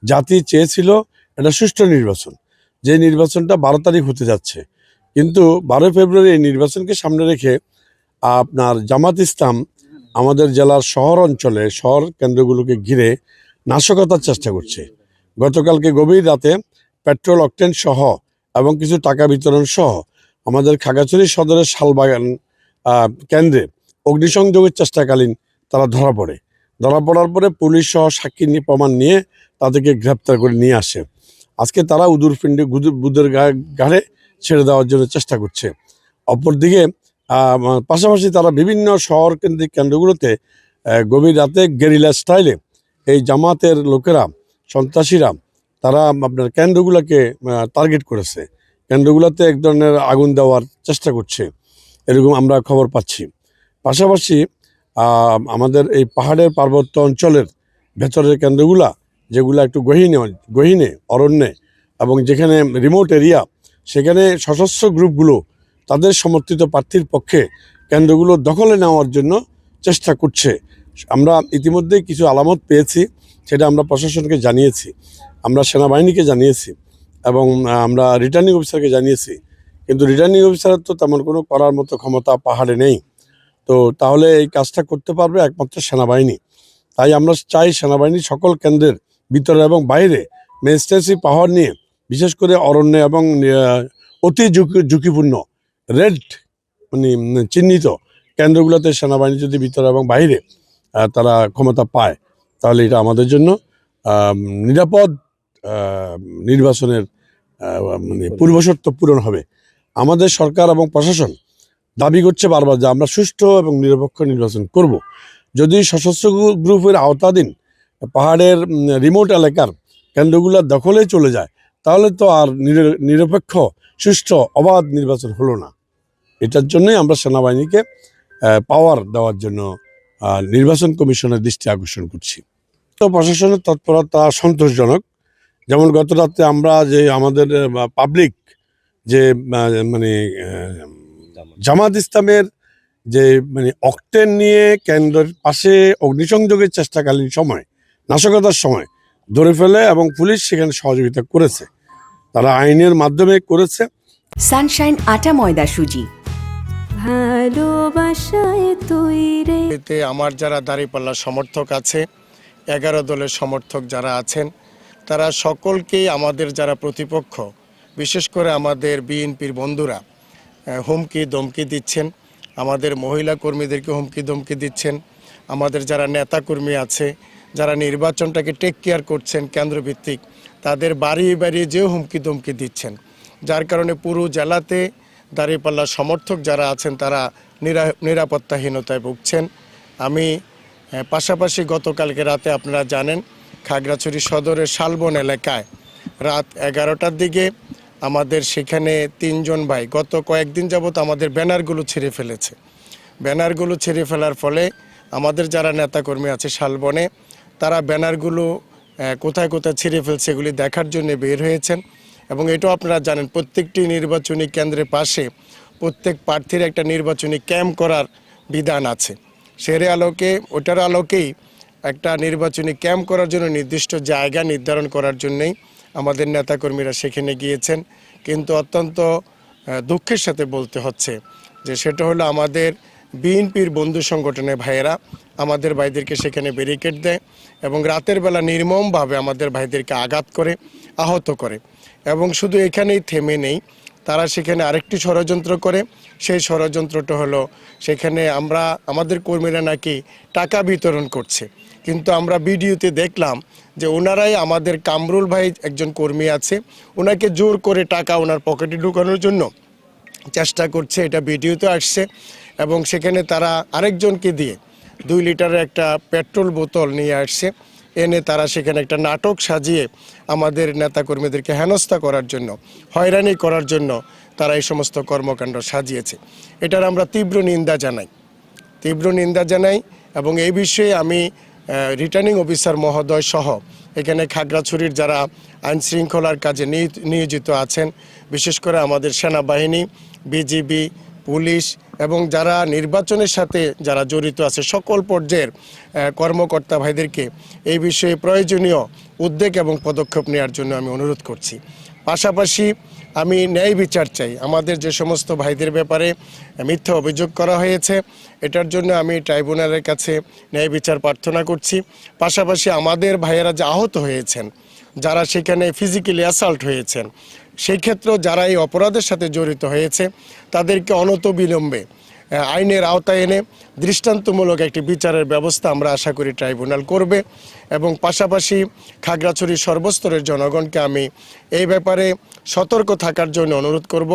জাতি চেয়েছিল এটা সুষ্ঠু নির্বাচন, যে নির্বাচনটা 12 তারিখ হতে যাচ্ছে। কিন্তু 12 ফেব্রুয়ারি এই নির্বাচনকে সামনে রেখে আপনার জামাত ইসলাম আমাদের জেলার শহর অঞ্চলে শহর কেন্দ্রগুলোকে ঘিরে নাশকতার চেষ্টা করছে। গতকালকে গভীর রাতে পেট্রোল অকটেন সহ এবং কিছু টাকা বিতরণ সহ আমাদের খাগড়াছড়ি সদরের শালবাগান কেন্দ্রে অগ্নিসংযোগের চেষ্টাকালীন তারা ধরা পড়ে। ধরা পড়ার পরে পুলিশ সহ সাক্ষী প্রমাণ নিয়ে তাদেরকে গ্রেপ্তার করে নিয়ে আসে। আজকে তারা উদুরপিণ্ডে বুধের ঘাড়ে ছেড়ে দেওয়ার জন্য চেষ্টা করছে। অপরদিকে পাশাপাশি তারা বিভিন্ন শহর কেন্দ্রিক কেন্দ্রগুলোতে গভীর রাতে গেরিলা স্টাইলে এই জামাতের লোকেরা, সন্ত্রাসীরা, তারা আপনার কেন্দ্রগুলোকে টার্গেট করেছে। কেন্দ্রগুলোতে এক ধরনের আগুন দেওয়ার চেষ্টা করছে, এরকম আমরা খবর পাচ্ছি। পাশাপাশি আমাদের এই পাহাড়ের পার্বত্য অঞ্চলের ভেতরের কেন্দ্রগুলা, যেগুলো একটু গহীনে অরণ্যে এবং যেখানে রিমোট এরিয়া, সেখানে সশস্ত্র গ্রুপগুলো তাদের সমর্থিত প্রার্থীর পক্ষে কেন্দ্রগুলো দখলে নেওয়ার জন্য চেষ্টা করছে। আমরা ইতিমধ্যেই কিছু আলামত পেয়েছি, সেটা আমরা প্রশাসনকে জানিয়েছি, আমরা সেনাবাহিনীকে জানিয়েছি এবং আমরা রিটার্নিং অফিসারকে জানিয়েছি। কিন্তু রিটার্নিং অফিসারের তো তেমন কোনো করার মতো ক্ষমতা পাহাড়ে নেই। তো তাহলে এই কাজটা করতে পারবে একমাত্র সেনাবাহিনী। তাই আমরা চাই সেনাবাহিনী সকল কেন্দ্রের ভিতরে এবং বাইরে ম্যাজিস্ট্রেসি পাওয়ার নিয়ে, বিশেষ করে অরণ্যে এবং অতি ঝুঁকিপূর্ণ রেড চিহ্নিত কেন্দ্রগুলোতে সেনাবাহিনী যদি ভিতরে এবং বাইরে তারা ক্ষমতা পায়, তাহলে এটা আমাদের জন্য নিরাপদ নির্বাচনের পূর্বশর্ত পূরণ হবে। আমাদের সরকার এবং প্রশাসন দাবি করছে বারবার যে আমরা সুষ্ঠু এবং নিরপেক্ষ নির্বাচন করব। যদি সশস্ত্র গ্রুপের আওতাধীন পাহাড়ের রিমোট এলাকার কেন্দ্রগুলো দখলে চলে যায়, তাহলে তো আর নিরপেক্ষ সুষ্ঠু অবাধ নির্বাচন হলো না। এটার জন্যই আমরা সেনাবাহিনীকে পাওয়ার দেওয়ার জন্য নির্বাচন কমিশনের দৃষ্টি আকর্ষণ করছি। তো প্রশাসনের তৎপরতা সন্তোষজনক। যেমন গত রাতে আমরা যে আমাদের পাবলিক যে জামাত ইসলামের যে অকটেন নিয়ে কেন্দ্রের পাশে অগ্নিসংযোগের চেষ্টাকালীন সময়, নাশকতার সময় ধরে ফেলে এবং পুলিশ সেখানে সহযোগিতা করেছে, তারা আইনের মাধ্যমে করেছে। সানশাইন আটা ময়দা সুজি, ভালোবাসায় তৈরি। এতে আমার যারা দাঁড়িপাল্লার সমর্থক আছে, 11 দলের সমর্থক যারা আছেন, তারা সকলকেই আমাদের যারা প্রতিপক্ষ, বিশেষ করে আমাদের বিএনপির বন্ধুরা হুমকি ধমকি দিচ্ছেন, আমাদের মহিলা কর্মীদেরকে হুমকি ধমকি দিচ্ছেন, আমাদের যারা নেতাকর্মী আছে, যারা নির্বাচনটাকে টেক কেয়ার করছেন কেন্দ্রভিত্তিক, তাদের বাড়ি বাড়ি যেও হুমকি ধমকি দিচ্ছেন। যার কারণে পুরো জেলাতে দাঁড়িপাল্লার সমর্থক যারা আছেন তারা নিরাপত্তাহীনতায় ভুগছেন। আমি পাশাপাশি গতকালকে রাতে আপনারা জানেন খাগড়াছড়ি সদরের শালবন এলাকায় রাত 11টার দিকে আমাদের সেখানে 3 জন ভাই গত কয়েকদিন যাবত আমাদের ব্যানারগুলো ছিঁড়ে ফেলেছে। ব্যানারগুলো ছিঁড়ে ফেলার ফলে আমাদের যারা নেতাকর্মী আছে শালবনে, তারা ব্যানারগুলো কোথায় কোথায় ছিঁড়ে ফেলছে এগুলি দেখার জন্য বের হয়েছেন। এবং এটাও আপনারা জানেন প্রত্যেকটি নির্বাচনী কেন্দ্রের পাশে প্রত্যেক প্রার্থীর একটা নির্বাচনী ক্যাম্প করার বিধান আছে। ওটার আলোকেই একটা নির্বাচনী ক্যাম্প করার জন্য নির্দিষ্ট জায়গা নির্ধারণ করার জন্যই আমাদের নেতাকর্মীরা সেখানে গিয়েছেন। কিন্তু অত্যন্ত দুঃখের সাথে বলতে হচ্ছে যে সেটা হলো আমাদের বিএনপির বন্ধু সংগঠনের ভাইয়েরা আমাদের ভাইদেরকে সেখানে ব্যারিকেড দেয় এবং রাতের বেলা নির্মমভাবে আমাদের ভাইদেরকে আঘাত করে, আহত করে। এবং শুধু এখানেই থেমে নেই, তারা সেখানে আরেকটি ষড়যন্ত্র করে। সেই ষড়যন্ত্রটা হলো সেখানে আমাদের কর্মীরা নাকি টাকা বিতরণ করছে, কিন্তু আমরা ভিডিওতে দেখলাম যে ওনারাই আমাদের কামরুল ভাই একজন কর্মী আছে, ওনাকে জোর করে টাকা ওনার পকেটে ঢুকানোর জন্য চেষ্টা করছে, এটা ভিডিওতে আসছে। এবং সেখানে তারা আরেকজনকে দিয়ে 2 লিটারের একটা পেট্রোল বোতল নিয়ে আসছে, এনে তারা সেখানে একটা নাটক সাজিয়ে আমাদের নেতাকর্মীদেরকে হেনস্থা করার জন্য, হয়রানি করার জন্য তারা এই সমস্ত কর্মকাণ্ড সাজিয়েছে। এটার আমরা তীব্র নিন্দা জানাই এবং এই বিষয়ে আমি রিটার্নিং অফিসার মহোদয় সহ এখানে খাগড়াছড়ির যারা আইন শৃঙ্খলার কাজে নিয়োজিত আছেন, বিশেষ করে আমাদের সেনাবাহিনী, বিজিবি, পুলিশ এবং যারা নির্বাচনের সাথে যারা জড়িত আছে সকল পর্যায়ের কর্মকর্তা ভাইদেরকে এই বিষয়ে প্রয়োজনীয় উদ্যোগ এবং পদক্ষেপ নেওয়ার জন্য আমি অনুরোধ করছি। পাশাপাশি আমি ন্যায় বিচার চাই। আমাদের যে সমস্ত ভাইদের ব্যাপারে মিথ্যা অভিযোগ করা হয়েছে এটার জন্য আমি ট্রাইব্যুনালের কাছে ন্যায় বিচার প্রার্থনা করছি। পাশাপাশি আমাদের ভাইয়েরা যে আহত হয়েছেন, যারা সেখানে ফিজিক্যালি অ্যাসাল্ট হয়েছেন, সেই ক্ষেত্রেও যারা এই অপরাধের সাথে জড়িত হয়েছে তাদেরকে অনতিবিলম্বে আইনের আওতায় এনে দৃষ্টান্তমূলক একটি বিচারের ব্যবস্থা আমরা আশা করি ট্রাইব্যুনাল করবে। এবং পাশাপাশি খাগড়াছড়ির সর্বস্তরের জনগণকে আমি এই ব্যাপারে সতর্ক থাকার জন্য অনুরোধ করব।